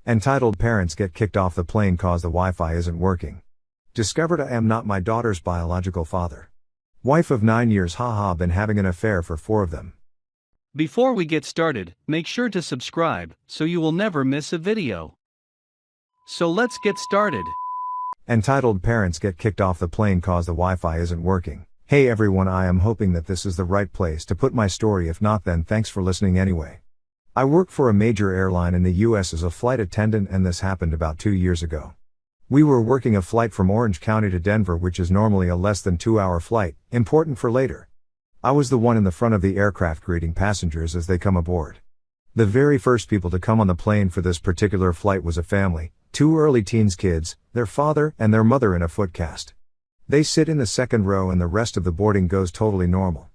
Entitled Parents Get Kicked Off the Plane Cause the Wi-Fi Isn't Working. Discovered I am not my daughter's biological father. Wife of 9 years, haha, been having an affair for 4 of them. Before we get started, make sure to subscribe so you will never miss a video. So let's get started. Entitled Parents Get Kicked Off the Plane Cause the Wi-Fi Isn't Working. Hey everyone, I am hoping that this is the right place to put my story. If not, then thanks for listening anyway. I work for a major airline in the US as a flight attendant, and this happened about 2 years ago. We were working a flight from Orange County to Denver, which is normally a less than 2-hour flight, important for later. I was the one in the front of the aircraft greeting passengers as they come aboard. The very first people to come on the plane for this particular flight was a family, 2 early teens kids, their father and their mother in a footcast. They sit in the second row and the rest of the boarding goes totally normal.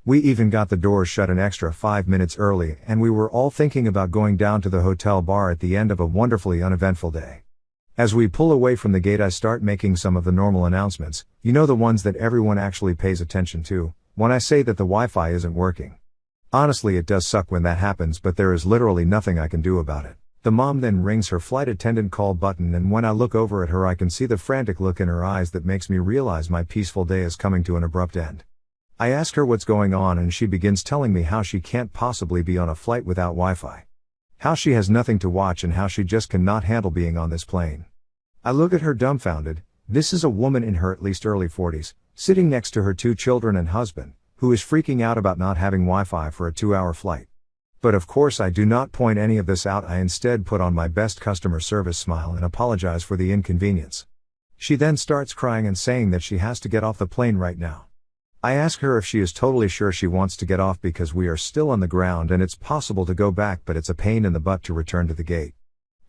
We even got the doors shut an extra 5 minutes early, and we were all thinking about going down to the hotel bar at the end of a wonderfully uneventful day. As we pull away from the gate, I start making some of the normal announcements, you know, the ones that everyone actually pays attention to, when I say that the Wi-Fi isn't working. Honestly, it does suck when that happens, but there is literally nothing I can do about it. The mom then rings her flight attendant call button, and when I look over at her, I can see the frantic look in her eyes that makes me realize my peaceful day is coming to an abrupt end. I ask her what's going on, and she begins telling me how she can't possibly be on a flight without Wi-Fi. How she has nothing to watch and how she just cannot handle being on this plane. I look at her dumbfounded. This is a woman in her at least early 40s, sitting next to her 2 children and husband, who is freaking out about not having Wi-Fi for a 2-hour flight. But of course I do not point any of this out. I instead put on my best customer service smile and apologize for the inconvenience. She then starts crying and saying that she has to get off the plane right now. I ask her if she is totally sure she wants to get off because we are still on the ground and it's possible to go back, but it's a pain in the butt to return to the gate.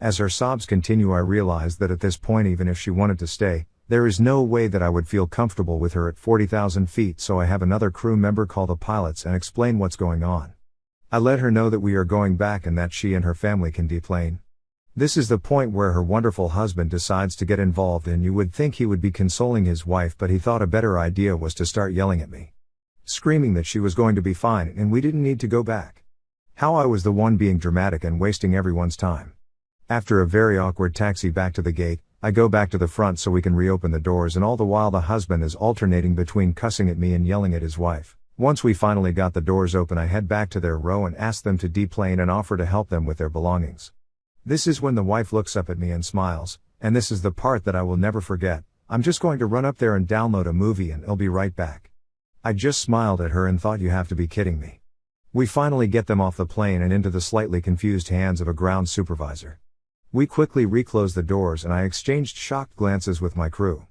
As her sobs continue, I realize that at this point, even if she wanted to stay, there is no way that I would feel comfortable with her at 40,000 feet, so I have another crew member call the pilots and explain what's going on. I let her know that we are going back and that she and her family can deplane. This is the point where her wonderful husband decides to get involved, and you would think he would be consoling his wife, but he thought a better idea was to start yelling at me. Screaming that she was going to be fine and we didn't need to go back. How I was the one being dramatic and wasting everyone's time. After a very awkward taxi back to the gate, I go back to the front so we can reopen the doors, and all the while the husband is alternating between cussing at me and yelling at his wife. Once we finally got the doors open, I head back to their row and ask them to deplane and offer to help them with their belongings. This is when the wife looks up at me and smiles, and this is the part that I will never forget. I'm just going to run up there and download a movie and I'll be right back. I just smiled at her and thought, you have to be kidding me. We finally get them off the plane and into the slightly confused hands of a ground supervisor. We quickly reclose the doors and I exchanged shocked glances with my crew.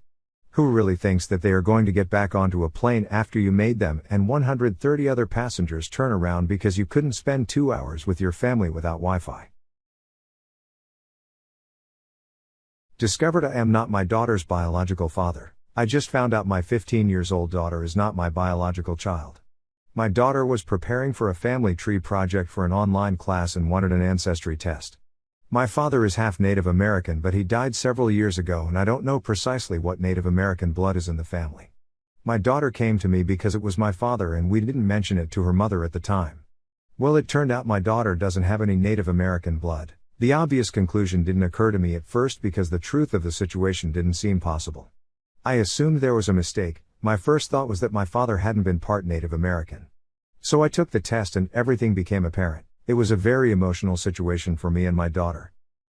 Who really thinks that they are going to get back onto a plane after you made them and 130 other passengers turn around because you couldn't spend 2 hours with your family without Wi-Fi? Discovered I am not my daughter's biological father. I just found out my 15-year-old daughter is not my biological child. My daughter was preparing for a family tree project for an online class and wanted an ancestry test. My father is half Native American, but he died several years ago and I don't know precisely what Native American blood is in the family. My daughter came to me because it was my father and we didn't mention it to her mother at the time. Well, it turned out my daughter doesn't have any Native American blood. The obvious conclusion didn't occur to me at first because the truth of the situation didn't seem possible. I assumed there was a mistake. My first thought was that my father hadn't been part Native American. So I took the test and everything became apparent. It was a very emotional situation for me and my daughter.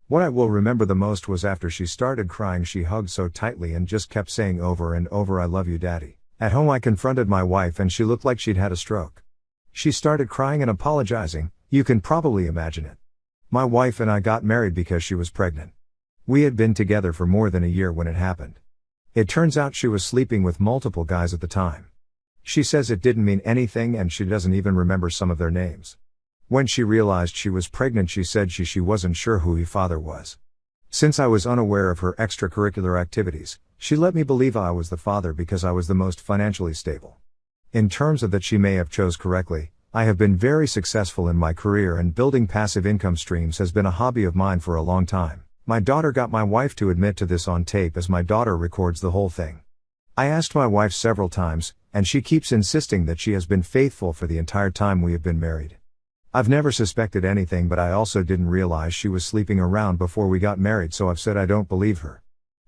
What I will remember the most was after she started crying, she hugged so tightly and just kept saying over and over, "I love you, Daddy." At home I confronted my wife and she looked like she'd had a stroke. She started crying and apologizing. You can probably imagine it. My wife and I got married because she was pregnant. We had been together for more than a year when it happened. It turns out she was sleeping with multiple guys at the time. She says it didn't mean anything and she doesn't even remember some of their names. When she realized she was pregnant, she said she wasn't sure who her father was. Since I was unaware of her extracurricular activities, she let me believe I was the father because I was the most financially stable. In terms of that, she may have chose correctly. I have been very successful in my career and building passive income streams has been a hobby of mine for a long time. My daughter got my wife to admit to this on tape as my daughter records the whole thing. I asked my wife several times, and she keeps insisting that she has been faithful for the entire time we have been married. I've never suspected anything, but I also didn't realize she was sleeping around before we got married, so I've said I don't believe her.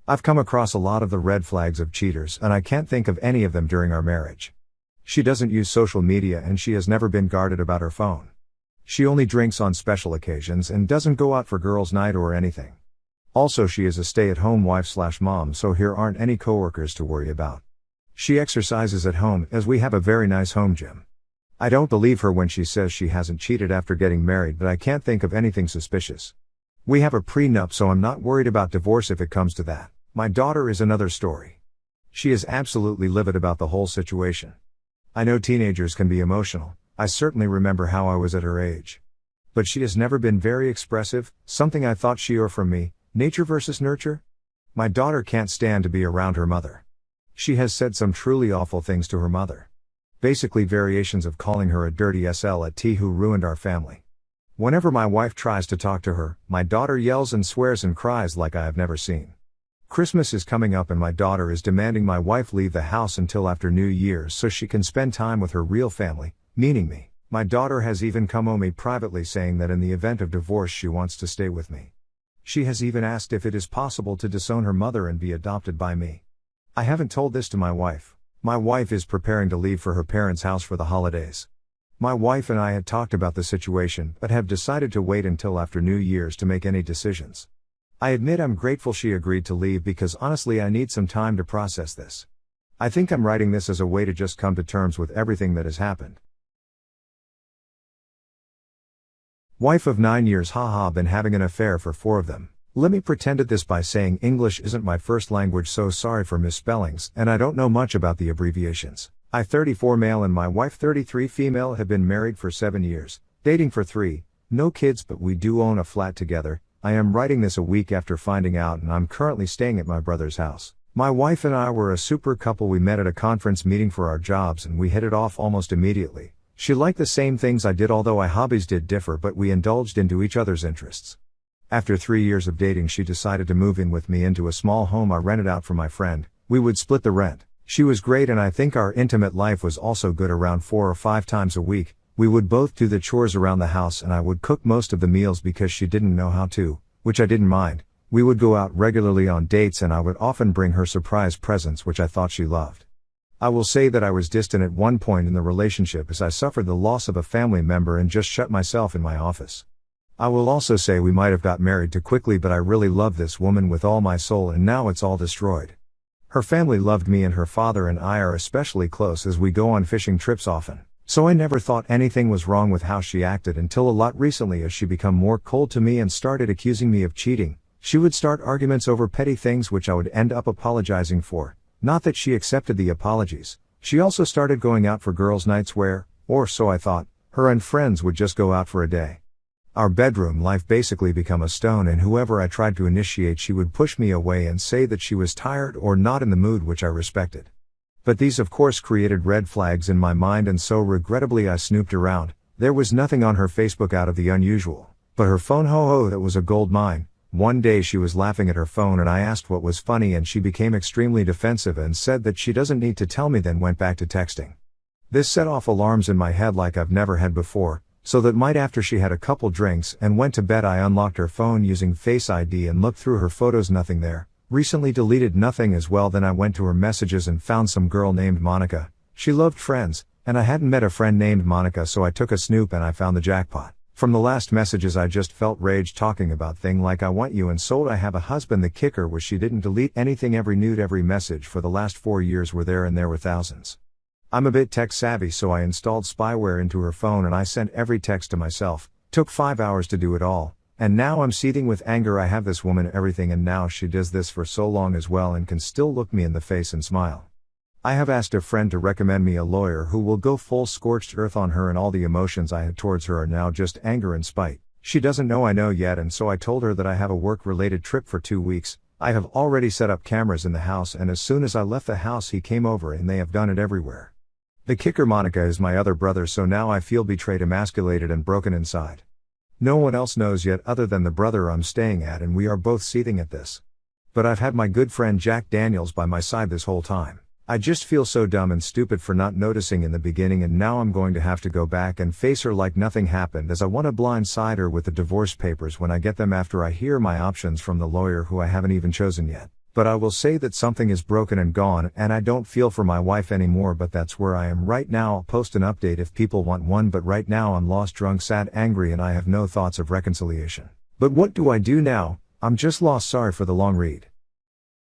I've come across a lot of the red flags of cheaters, and I can't think of any of them during our marriage. She doesn't use social media, and she has never been guarded about her phone. She only drinks on special occasions and doesn't go out for girls' night or anything. Also, she is a stay-at-home wife/mom, so here aren't any coworkers to worry about. She exercises at home, as we have a very nice home gym. I don't believe her when she says she hasn't cheated after getting married, but I can't think of anything suspicious. We have a prenup, so I'm not worried about divorce if it comes to that. My daughter is another story. She is absolutely livid about the whole situation. I know teenagers can be emotional. I certainly remember how I was at her age. But she has never been very expressive, something I thought she or from me, nature versus nurture? My daughter can't stand to be around her mother. She has said some truly awful things to her mother. Basically variations of calling her a dirty slut who ruined our family. Whenever my wife tries to talk to her, my daughter yells and swears and cries like I have never seen. Christmas is coming up and my daughter is demanding my wife leave the house until after New Year's so she can spend time with her real family, meaning me. My daughter has even come on me privately saying that in the event of divorce she wants to stay with me. She has even asked if it is possible to disown her mother and be adopted by me. I haven't told this to my wife. My wife is preparing to leave for her parents' house for the holidays. My wife and I had talked about the situation but have decided to wait until after New Year's to make any decisions. I admit I'm grateful she agreed to leave because honestly I need some time to process this. I think I'm writing this as a way to just come to terms with everything that has happened. Wife of 9 years, haha, been having an affair for 4 of them. Let me pretend at this by saying English isn't my first language, so sorry for misspellings, and I don't know much about the abbreviations. I 34 male and my wife 33 female have been married for 7 years, dating for 3, no kids, but we do own a flat together. I am writing this a week after finding out and I'm currently staying at my brother's house. My wife and I were a super couple. We met at a conference meeting for our jobs and we hit it off almost immediately. She liked the same things I did, although our hobbies did differ, but we indulged into each other's interests. After 3 years of dating, she decided to move in with me into a small home I rented out for my friend. We would split the rent. She was great and I think our intimate life was also good. Around 4 or 5 times a week, we would both do the chores around the house and I would cook most of the meals because she didn't know how to, which I didn't mind. We would go out regularly on dates and I would often bring her surprise presents, which I thought she loved. I will say that I was distant at one point in the relationship as I suffered the loss of a family member and just shut myself in my office. I will also say we might have got married too quickly, but I really love this woman with all my soul and now it's all destroyed. Her family loved me and her father and I are especially close as we go on fishing trips often. So I never thought anything was wrong with how she acted until a lot recently as she became more cold to me and started accusing me of cheating. She would start arguments over petty things which I would end up apologizing for. Not that she accepted the apologies. She also started going out for girls' nights where, or so I thought, her and friends would just go out for a day. Our bedroom life basically became a stone, and whoever I tried to initiate she would push me away and say that she was tired or not in the mood, which I respected. But these of course created red flags in my mind, and so regrettably I snooped around. There was nothing on her Facebook out of the unusual. But her phone, that was a gold mine. One day she was laughing at her phone and I asked what was funny and she became extremely defensive and said that she doesn't need to tell me, then went back to texting. This set off alarms in my head like I've never had before, so that night after she had a couple drinks and went to bed I unlocked her phone using Face ID and looked through her photos, nothing there. Recently deleted nothing as well. Then I went to her messages and found some girl named Monica. She loved Friends, and I hadn't met a friend named Monica, so I took a snoop and I found the jackpot. From the last messages I just felt rage talking about thing like I want you and sold I have a husband. The kicker was she didn't delete anything. Every nude, every message for the last 4 years were there, and there were thousands. I'm a bit tech savvy, so I installed spyware into her phone and I sent every text to myself. Took 5 hours to do it all. And now I'm seething with anger. I have this woman everything, and now she does this for so long as well and can still look me in the face and smile. I have asked a friend to recommend me a lawyer who will go full scorched earth on her, and all the emotions I had towards her are now just anger and spite. She doesn't know I know yet, and so I told her that I have a work-related trip for 2 weeks. I have already set up cameras in the house, and as soon as I left the house he came over, and they have done it everywhere. The kicker, Monica is my other brother, so now I feel betrayed, emasculated and broken inside. No one else knows yet other than the brother I'm staying at, and we are both seething at this. But I've had my good friend Jack Daniels by my side this whole time. I just feel so dumb and stupid for not noticing in the beginning, and now I'm going to have to go back and face her like nothing happened, as I want to blindside her with the divorce papers when I get them after I hear my options from the lawyer who I haven't even chosen yet. But I will say that something is broken and gone, and I don't feel for my wife anymore, but that's where I am right now. I'll post an update if people want one, but right now I'm lost, drunk, sad, angry, and I have no thoughts of reconciliation. But what do I do now? I'm just lost. Sorry for the long read.